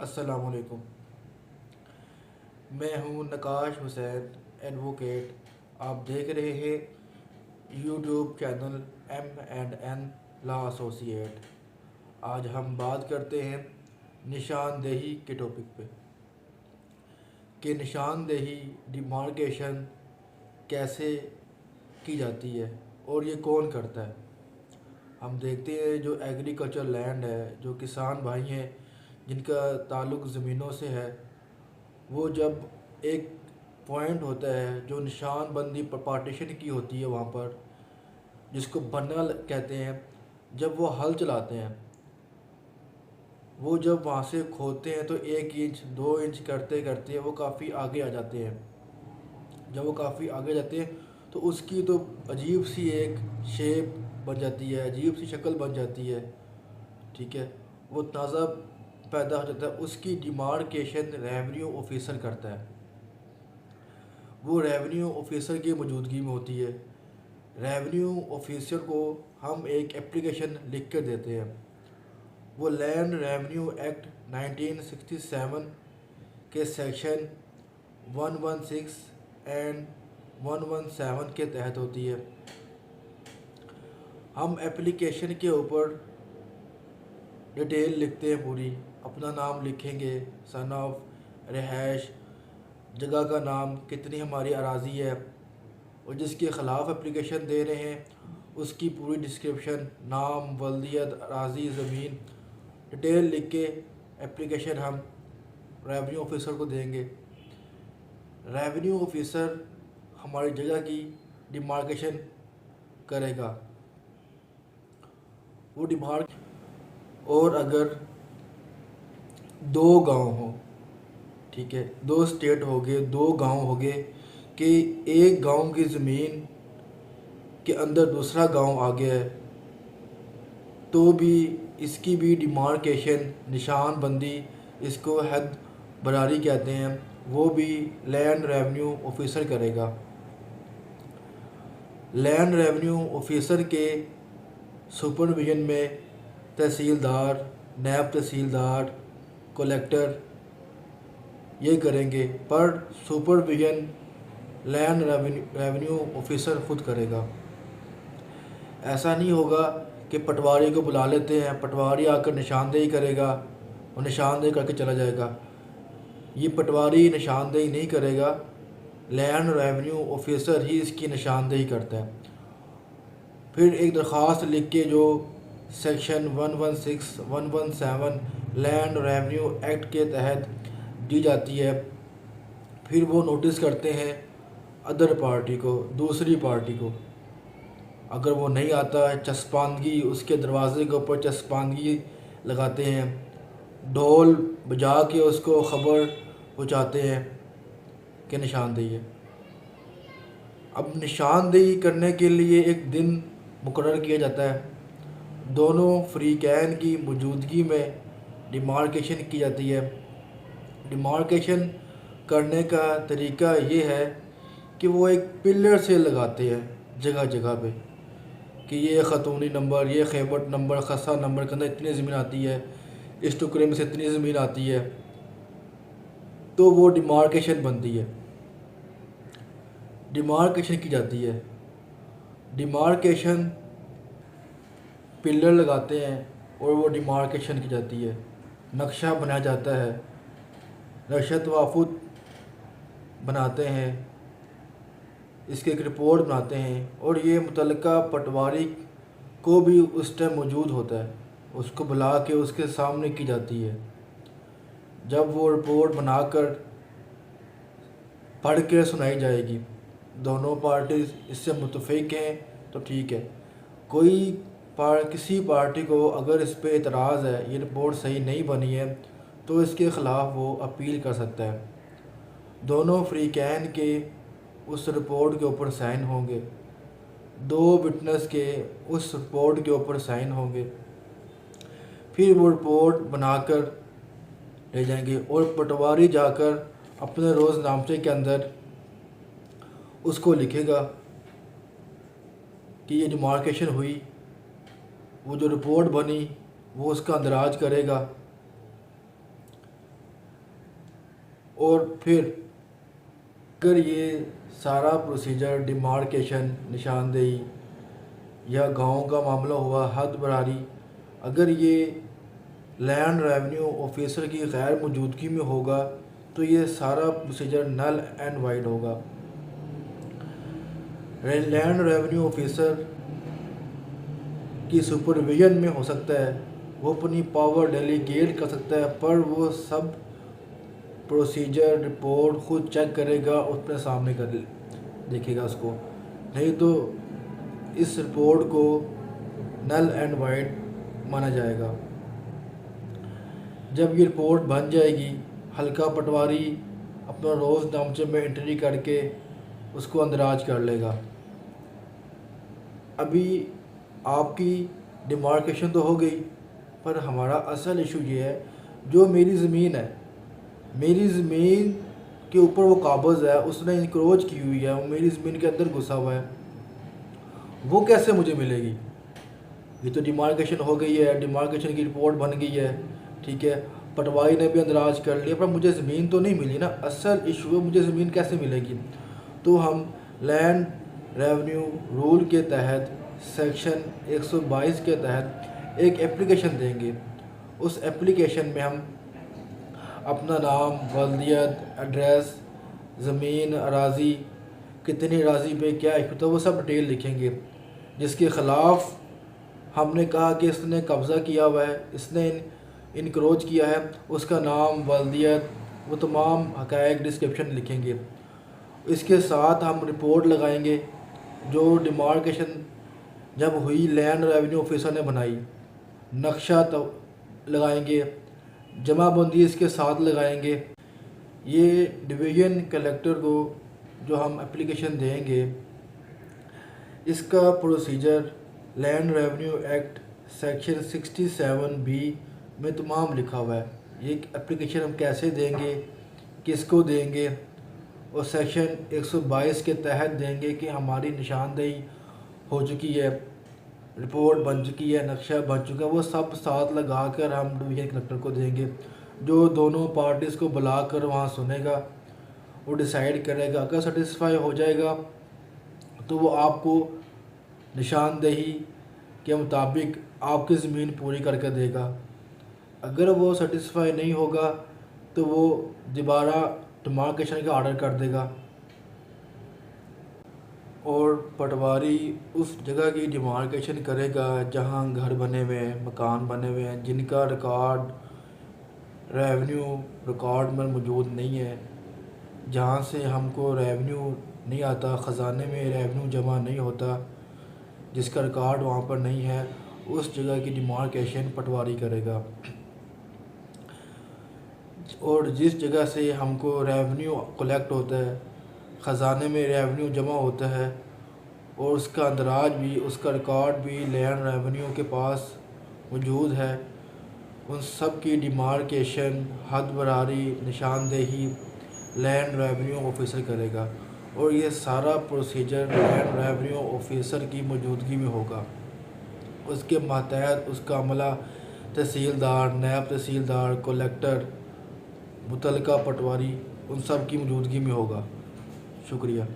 अस्सलामुअलैकुम। मैं हूं नकाश हुसैन, एडवोकेट। आप देख रहे हैं YouTube channel M&N law associate. आज हम बात करते हैं निशानदेही के टॉपिक पे कि निशानदेही डिमार्केशन कैसे की जाती है और ये कौन करता है। हम देखते हैं जो एग्रीकल्चर लैंड है, जो किसान भाई हैं जिनका ताल्लुक़ ज़मीनों से है, वो जब एक पॉइंट होता है जो निशानबंदी पार्टीशन की होती है वहाँ पर, जिसको बन्ना कहते हैं, जब वो हल चलाते हैं, वो जब वहाँ से खोदते हैं तो 1 इंच 2 इंच करते करते वो काफ़ी आगे आ जाते हैं। जब वो काफ़ी आगे जाते हैं तो उसकी तो अजीब सी एक शेप बन जाती है, अजीब सी शक्ल बन जाती है। ठीक है, वो ताज़ा पैदा हो जाता है। उसकी डिमार्केशन रेवेन्यू ऑफिसर करता है। वो रेवेन्यू ऑफिसर की मौजूदगी में होती है। रेवेन्यू ऑफिसर को हम एक एप्लीकेशन लिख कर देते हैं। वो लैंड रेवेन्यू एक्ट 1967 के सेक्शन 116 एंड 117 के तहत होती है। हम एप्लीकेशन के ऊपर डिटेल लिखते हैं पूरी। अपना नाम लिखेंगे, सन ऑफ, रहायश, जगह का नाम, कितनी हमारी अराज़ी है और जिसके ख़िलाफ़ एप्लीकेशन दे रहे हैं उसकी पूरी डिस्क्रिप्शन, नाम, वल्दियत, अराज़ी, ज़मीन, डिटेल लिख के एप्लीकेशन हम रेवेन्यू ऑफिसर को देंगे। रेवेन्यू ऑफिसर हमारी जगह की डिमार्केशन करेगा। वो डिमार्क और अगर 2 गांव हो, ठीक है, 2 स्टेट हो गए, 2 गांव हो गए कि एक गांव की ज़मीन के अंदर दूसरा गांव आ गया है, तो भी इसकी भी डिमार्केशन, निशानबंदी, इसको हद बरारी कहते हैं, वो भी लैंड रेवेन्यू ऑफिसर करेगा। लैंड रेवेन्यू ऑफिसर के सुपरविजन में तहसीलदार, नायब तहसीलदार, कलेक्टर ये करेंगे, पर सुपरविजन लैंड रेवेन्यू ऑफिसर खुद करेगा। ऐसा नहीं होगा कि पटवारी को बुला लेते हैं, पटवारी आकर निशानदेही करेगा और निशानदेही करके चला जाएगा। ये पटवारी निशानदेही नहीं करेगा, लैंड रेवेन्यू ऑफिसर ही इसकी निशानदेही करता है। फिर एक दरख्वास्त लिख के जो सेक्शन 116, 117 लैंड रेवेन्यू एक्ट के तहत दी जाती है, फिर वो नोटिस करते हैं अदर पार्टी को, दूसरी पार्टी को। अगर वो नहीं आता है, चस्पानगी, उसके दरवाजे के ऊपर चस्पानगी लगाते हैं, ढोल बजा के उसको ख़बर पहुँचाते हैं कि निशानदेही है। अब निशानदेही करने के लिए एक दिन मुकर्रर किया जाता है। दोनों फ्रीकैन की मौजूदगी में डिमार्केशन की जाती है। डिमार्केशन करने का तरीका ये है कि वो एक पिलर से लगाते हैं जगह जगह पे कि ये ख़तूनी नंबर, ये खैबट नंबर, खसा नंबर के अंदर इतनी ज़मीन आती है, इस टुकड़े में से इतनी ज़मीन आती है, तो वो डिमार्केशन बनती है, डिमार्केशन की जाती है। डिमार्केशन पिलर लगाते हैं और वो डिमार्केशन की जाती है। नक्शा बनाया जाता है, नक्शा तवाफुत बनाते हैं, इसकी एक रिपोर्ट बनाते हैं और ये मुतल्लिका पटवारी को भी उस टाइम मौजूद होता है, उसको बुला के उसके सामने की जाती है। जब वो रिपोर्ट बनाकर पढ़ के सुनाई जाएगी, दोनों पार्टी इससे मुतफिक हैं तो ठीक है। किसी पार्टी को अगर इस पे एतराज़ है, ये रिपोर्ट सही नहीं बनी है, तो इसके ख़िलाफ़ वो अपील कर सकता है। दोनों फ्रीकैन के उस रिपोर्ट के ऊपर साइन होंगे, 2 विटनेस के उस रिपोर्ट के ऊपर साइन होंगे, फिर वो रिपोर्ट बनाकर ले जाएंगे और पटवारी जाकर अपने रोज़नामचे के अंदर उसको लिखेगा कि ये डिमार्केशन हुई। वो जो रिपोर्ट बनी वो उसका अंदराज करेगा। और फिर अगर ये सारा प्रोसीजर डिमार्केशन, निशानदेही या गांव का मामला हुआ हद बरारी, अगर ये लैंड रेवेन्यू ऑफिसर की गैर मौजूदगी में होगा तो ये सारा प्रोसीजर नल एंड वाइड होगा। लैंड रेवेन्यू ऑफिसर की सुपरविजन में हो सकता है, वो अपनी पावर डेलीगेट कर सकता है, पर वो सब प्रोसीजर रिपोर्ट खुद चेक करेगा, अपने सामने कर देखेगा उसको, नहीं तो इस रिपोर्ट को नल एंड वाइड माना जाएगा। जब ये रिपोर्ट बन जाएगी, हल्का पटवारी अपना रोज़ नामचे में एंट्री करके उसको अंदराज कर लेगा। अभी आपकी डिमार्केशन तो हो गई, पर हमारा असल इशू ये है, जो मेरी ज़मीन है, मेरी ज़मीन के ऊपर वो काबज़ है, उसने इंक्रोच की हुई है, वो मेरी ज़मीन के अंदर घुसा हुआ है, वो कैसे मुझे मिलेगी? ये तो डिमार्केशन हो गई है, डिमार्केशन की रिपोर्ट बन गई है, ठीक है, पटवारी ने भी अंदराज कर लिया, पर मुझे ज़मीन तो नहीं मिली ना। असल इशू है मुझे ज़मीन कैसे मिलेगी। तो हम लैंड रेवेन्यू रूल के तहत सेक्शन 122 के तहत एक एप्लीकेशन देंगे। उस एप्लीकेशन में हम अपना नाम, वल्दियत, एड्रेस, ज़मीन, अराज़ी, कितनी अराज़ी पे क्या इशू था, वो सब डिटेल लिखेंगे। जिसके ख़िलाफ़ हमने कहा कि इसने कब्ज़ा किया हुआ है, इसने इनक्रोच किया है, उसका नाम, वल्दियत, वो तमाम हक़ाइक़ डिस्क्रिप्शन लिखेंगे। इसके साथ हम रिपोर्ट लगाएंगे जो डिमार्केशन जब हुई लैंड रेवेन्यू ऑफिसर ने बनाई, नक्शा तो लगाएंगे, जमाबंदी इसके साथ लगाएंगे। ये डिवीज़न कलेक्टर को जो हम एप्लीकेशन देंगे, इसका procedure land revenue act section 67B में तमाम लिखा हुआ है। ये एप्लीकेशन हम कैसे देंगे, किसको देंगे, और सेक्शन 122 के तहत देंगे कि हमारी निशानदेही हो चुकी है, रिपोर्ट बन चुकी है, नक्शा बन चुका है, वो सब साथ लगा कर हम डिवीज़न कलेक्टर को देंगे, जो दोनों पार्टीज़ को बुलाकर वहाँ सुनेगा, वो डिसाइड करेगा। अगर सेटिस्फाई हो जाएगा तो वो आपको निशानदेही के मुताबिक आपकी ज़मीन पूरी करके देगा। अगर वो सेटिस्फाई नहीं होगा तो वो दोबारा डिमार्केशन का ऑर्डर कर देगा और पटवारी उस जगह की डिमार्केशन करेगा जहां घर बने हुए हैं, मकान बने हुए हैं, जिनका रिकॉर्ड रेवेन्यू रिकॉर्ड में मौजूद नहीं है, जहां से हमको रेवेन्यू नहीं आता, ख़जाने में रेवेन्यू जमा नहीं होता, जिसका रिकॉर्ड वहाँ पर नहीं है, उस जगह की डिमार्केशन पटवारी करेगा। और जिस जगह से हमको रेवेन्यू कलेक्ट होता है, ख़जाने में रेवेन्यू जमा होता है और उसका अंदराज भी, उसका रिकॉर्ड भी लैंड रेवेन्यू के पास मौजूद है, उन सब की डिमार्केशन, हद बरारी, निशानदेही लैंड रेवेन्यू ऑफिसर करेगा। और ये सारा प्रोसीजर लैंड रेवेन्यू ऑफिसर की मौजूदगी में होगा। उसके मातहत उसका अमला तहसीलदार, नायब तहसीलदार, कलेक्टर, मुतलका पटवारी, उन सब की मौजूदगी में होगा। शुक्रिया।